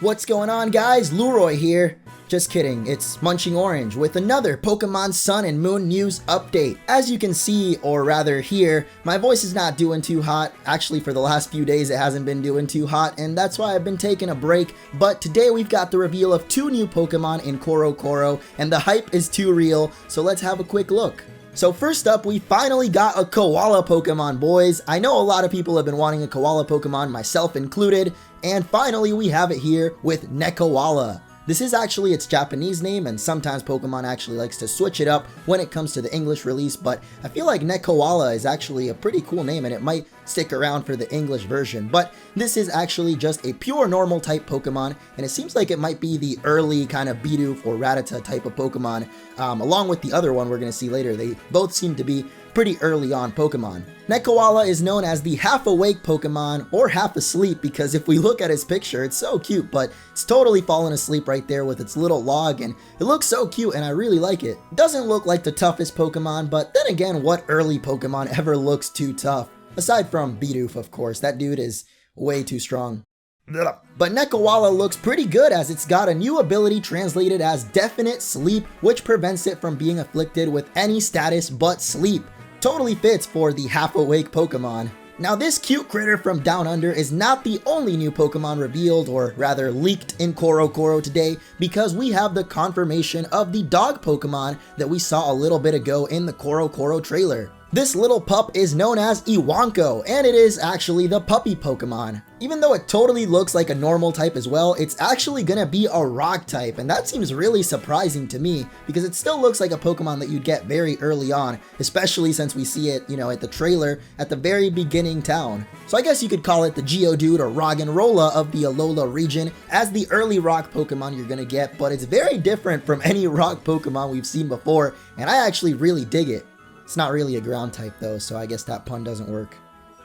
What's going on, guys? Leroy here. Just kidding, it's MunchingOrange with another Pokemon Sun and Moon news update. As you can see, or rather hear, my voice is not doing too hot. Actually, for the last few days it hasn't been doing too hot, and that's why I've been taking a break. But today we've got the reveal of 2 new Pokemon in CoroCoro, and the hype is too real, so let's have a quick look. So first up, we finally got a Koala Pokemon, boys. I know a lot of people have been wanting a Koala Pokemon, myself included, and finally we have it here with Nekkoala. This is actually its Japanese name, and sometimes Pokemon actually likes to switch it up when it comes to the English release, but I feel like Nekkoala is actually a pretty cool name and it might stick around for the English version. But this is actually just a pure normal type Pokemon, and it seems like it might be the early kind of Bidoof or Rattata type of Pokemon, along with the other one we're going to see later. They both seem to be pretty early on Pokemon. Nekkoala is known as the half-awake Pokemon, or half-asleep, because if we look at his picture, it's so cute, but it's totally fallen asleep right there with its little log, and it looks so cute, and I really like it. Doesn't look like the toughest Pokemon, but then again, what early Pokemon ever looks too tough? Aside from Bidoof, of course, that dude is way too strong. But Nekkoala looks pretty good, as it's got a new ability translated as Definite Sleep, which prevents it from being afflicted with any status but sleep. Totally fits for the half-awake Pokemon. Now this cute critter from Down Under is not the only new Pokemon revealed, or rather leaked, in CoroCoro today, because we have the confirmation of the dog Pokemon that we saw a little bit ago in the CoroCoro trailer. This little pup is known as Iwanko, and it is actually the puppy Pokemon. Even though it totally looks like a normal type as well, it's actually gonna be a rock type, and that seems really surprising to me, because it still looks like a Pokemon that you'd get very early on, especially since we see it, at the trailer at the very beginning town. So I guess you could call it the Geodude or Roggenrola of the Alola region as the early rock Pokemon you're gonna get, but it's very different from any rock Pokemon we've seen before, and I actually really dig it. It's not really a ground type though, so I guess that pun doesn't work.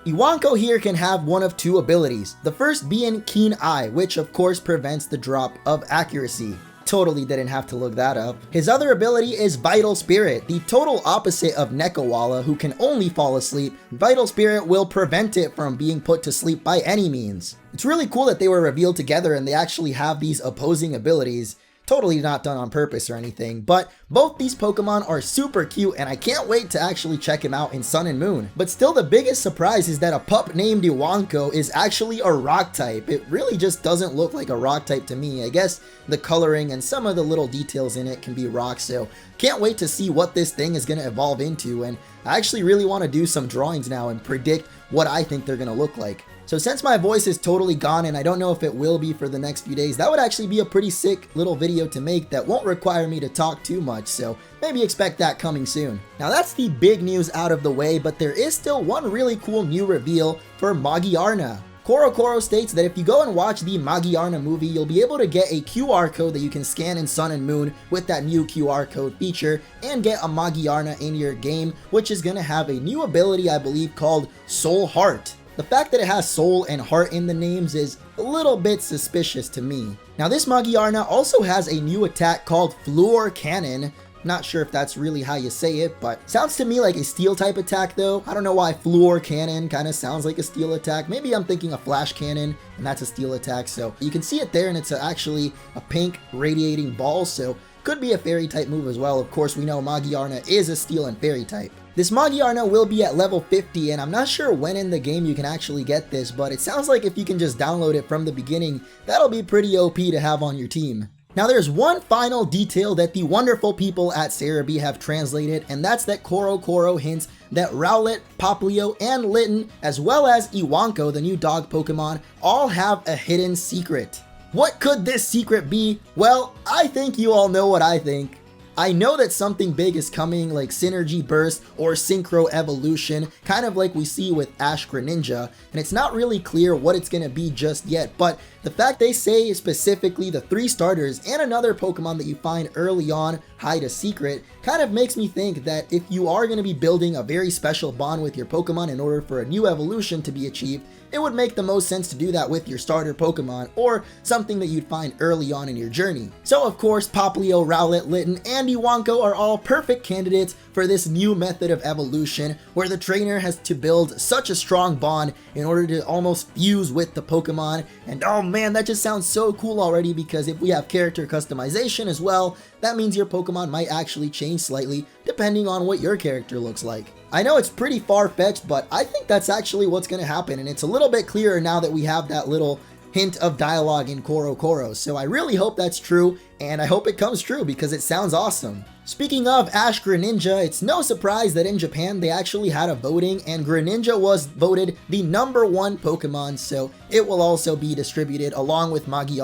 Iwanko here can have one of 2 abilities, the first being Keen Eye, which of course prevents the drop of accuracy. Totally didn't have to look that up. His other ability is Vital Spirit, the total opposite of Nekkoala, who can only fall asleep. Vital Spirit will prevent it from being put to sleep by any means. It's really cool that they were revealed together and they actually have these opposing abilities. Totally not done on purpose or anything, but both these Pokemon are super cute and I can't wait to actually check him out in Sun and Moon. But still, the biggest surprise is that a pup named Iwanko is actually a rock type. It really just doesn't look like a rock type to me. I guess the coloring and some of the little details in it can be rock, so can't wait to see what this thing is going to evolve into, and I actually really want to do some drawings now and predict what I think they're going to look like. So since my voice is totally gone and I don't know if it will be for the next few days, that would actually be a pretty sick little video to make that won't require me to talk too much, so maybe expect that coming soon. Now that's the big news out of the way, but there is still one really cool new reveal for Maggie. CoroCoro states that if you go and watch the Maggie movie, you'll be able to get a QR code that you can scan in Sun and Moon with that new QR code feature and get a Maggie in your game, which is going to have a new ability, I believe, called Soul Heart. The fact that it has soul and heart in the names is a little bit suspicious to me. Now this Maggie also has a new attack called Fluor Cannon. Not sure if that's really how you say it, but sounds to me like a steel type attack though. I don't know why Fluor Cannon kind of sounds like a steel attack. Maybe I'm thinking a Flash Cannon and that's a steel attack. So you can see it there, and it's actually a pink radiating ball, so could be a fairy type move as well. Of course, we know Maggie is a steel and fairy type. This Maggie will be at level 50, and I'm not sure when in the game you can actually get this, but it sounds like if you can just download it from the beginning, that'll be pretty OP to have on your team. Now there's one final detail that the wonderful people at Cerebi have translated, and that's that CoroCoro hints that Rowlet, Poplio, and Litten, as well as Iwanko, the new dog Pokemon, all have a hidden secret. What could this secret be? Well, I think you all know what I think. I know that something big is coming, like Synergy Burst or Synchro Evolution, kind of like we see with Ash Greninja, and it's not really clear what it's going to be just yet, but the fact they say specifically the 3 starters and another Pokemon that you find early on, hide a secret, kind of makes me think that if you are going to be building a very special bond with your Pokemon in order for a new evolution to be achieved, it would make the most sense to do that with your starter Pokemon or something that you'd find early on in your journey. So of course, Popplio, Rowlet, Litten, and Iwanko are all perfect candidates for this new method of evolution where the trainer has to build such a strong bond in order to almost fuse with the Pokemon. And oh man, that just sounds so cool already, because if we have character customization as well, that means your Pokemon might actually change slightly depending on what your character looks like. I know it's pretty far-fetched, but I think that's actually what's going to happen, and it's a little bit clearer now that we have that little hint of dialogue in CoroCoro. So I really hope that's true, and I hope it comes true because it sounds awesome. Speaking of Ash Greninja, it's no surprise that in Japan they actually had a voting, and Greninja was voted the #1 Pokemon, so it will also be distributed along with Maggie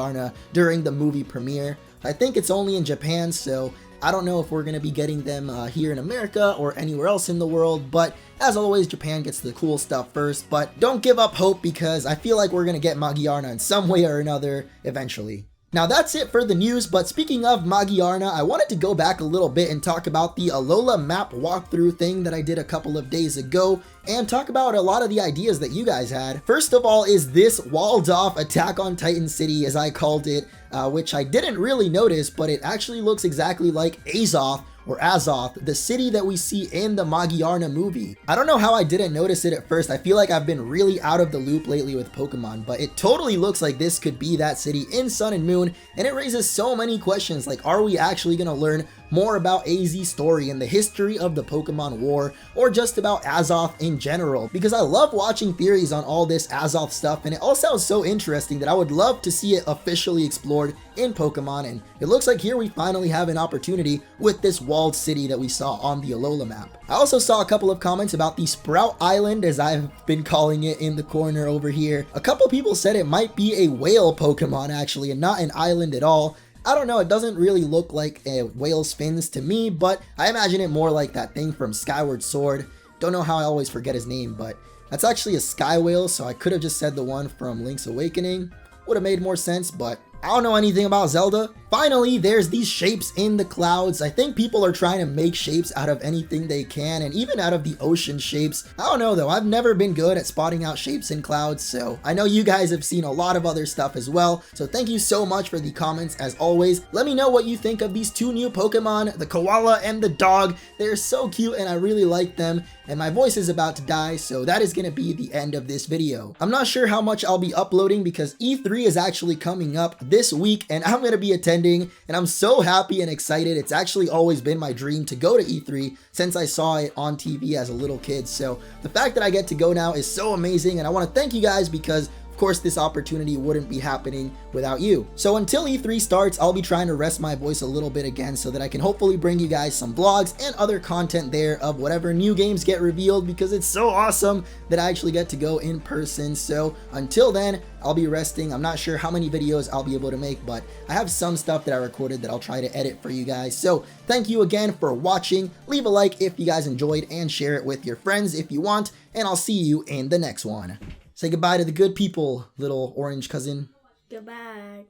during the movie premiere. I think it's only in Japan, so I don't know if we're going to be getting them here in America or anywhere else in the world, but as always, Japan gets the cool stuff first. But don't give up hope, because I feel like we're going to get Maggie in some way or another eventually. Now that's it for the news, but speaking of Maggie, I wanted to go back a little bit and talk about the Lola Map walkthrough thing that I did a couple of days ago, and talk about a lot of the ideas that you guys had. First of all is this walled off Attack on Titan city, as I called it, which I didn't really notice, but it actually looks exactly like Azoth, or Azoth, the city that we see in the Maggie movie. I don't know how I didn't notice it at first. I feel like I've been really out of the loop lately with Pokemon, but it totally looks like this could be that city in Sun and Moon, and it raises so many questions, like are we actually going to learn more about AZ's story and the history of the Pokemon War, or just about Azoth in general? Because I love watching theories on all this Azoth stuff, and it all sounds so interesting that I would love to see it officially explored in Pokemon, and it looks like here we finally have an opportunity with this walled city that we saw on the Lola map. I also saw a couple of comments about the Sprout Island, as I've been calling it in the corner over here. A couple people said it might be a whale Pokemon actually, and not an island at all. I don't know, it doesn't really look like a whale's fins to me, but I imagine it more like that thing from Skyward Sword. Don't know how I always forget his name, but that's actually a sky whale, so I could have just said the one from Link's Awakening. Would have made more sense, but I don't know anything about Zelda. Finally, there's these shapes in the clouds. I think people are trying to make shapes out of anything they can, and even out of the ocean shapes. I don't know though, I've never been good at spotting out shapes in clouds, so I know you guys have seen a lot of other stuff as well. So thank you so much for the comments as always. Let me know what you think of these two new Pokemon, the koala and the dog. They're so cute and I really like them, and my voice is about to die, so that is going to be the end of this video. I'm not sure how much I'll be uploading because E3 is actually coming up this week, and I'm going to be attending, and I'm so happy and excited. It's actually always been my dream to go to E3 since I saw it on TV as a little kid, so the fact that I get to go now is so amazing, and I want to thank you guys because of course this opportunity wouldn't be happening without you. So until E3 starts, I'll be trying to rest my voice a little bit again so that I can hopefully bring you guys some vlogs and other content there of whatever new games get revealed, because it's so awesome that I actually get to go in person. So until then, I'll be resting. I'm not sure how many videos I'll be able to make, but I have some stuff that I recorded that I'll try to edit for you guys. So thank you again for watching. Leave a like if you guys enjoyed and share it with your friends if you want, and I'll see you in the next one. Say goodbye to the good people, little orange cousin. Goodbye.